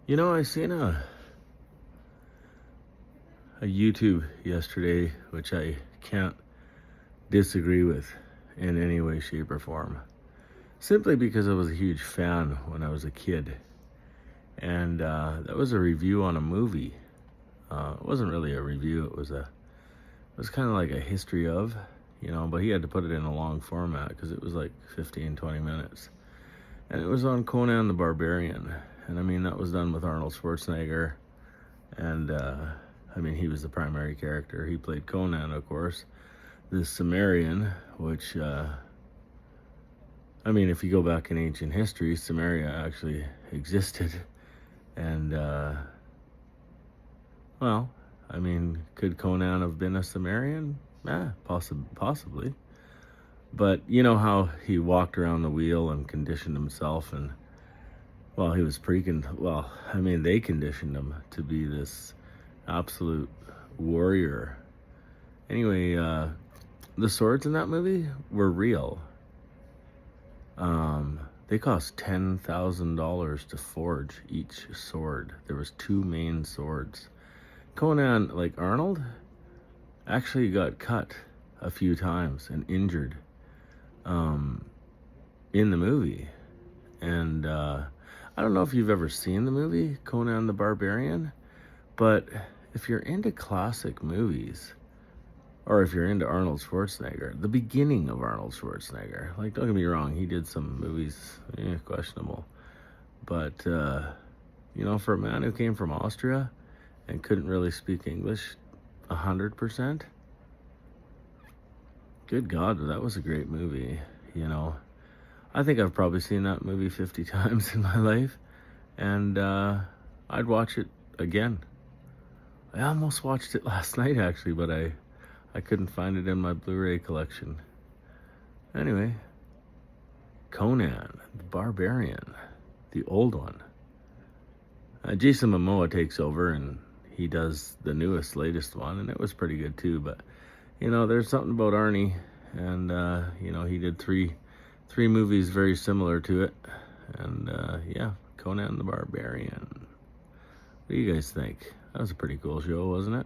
I seen a YouTube yesterday, which I can't disagree with in any way, shape, or form. Simply because I was a huge fan when I was a kid. And that was a review on a movie. It wasn't really a review, it was kind of like a history of, but he had to put it in a long format because it was like 15, 20 minutes. And it was on Conan the Barbarian. And I mean, that was done with Arnold Schwarzenegger. And he was the primary character. He played Conan, of course. The Cimmerian, which, if you go back in ancient history, Cimmeria actually existed. And, could Conan have been a Cimmerian? Possibly. But you know how he walked around the wheel and conditioned himself, and he was they conditioned him to be this absolute warrior. Anyway, the swords in that movie were real. They cost $10,000 to forge each sword. There was two main swords. Conan, like Arnold, actually got cut a few times and injured in the movie. And I don't know if you've ever seen the movie Conan the Barbarian, but if you're into classic movies, or if you're into Arnold Schwarzenegger, the beginning of Arnold Schwarzenegger, like, don't get me wrong, he did some movies, questionable. But, for a man who came from Austria and couldn't really speak English 100%, good God, that was a great movie, I think I've probably seen that movie 50 times in my life, and I'd watch it again. I almost watched it last night, actually, but I couldn't find it in my Blu-ray collection. Anyway, Conan the Barbarian, the old one. Jason Momoa takes over, and he does the latest one, and it was pretty good too. But there's something about Arnie, and he did three movies very similar to it, and Conan the Barbarian. What do you guys think? That was a pretty cool show, wasn't it?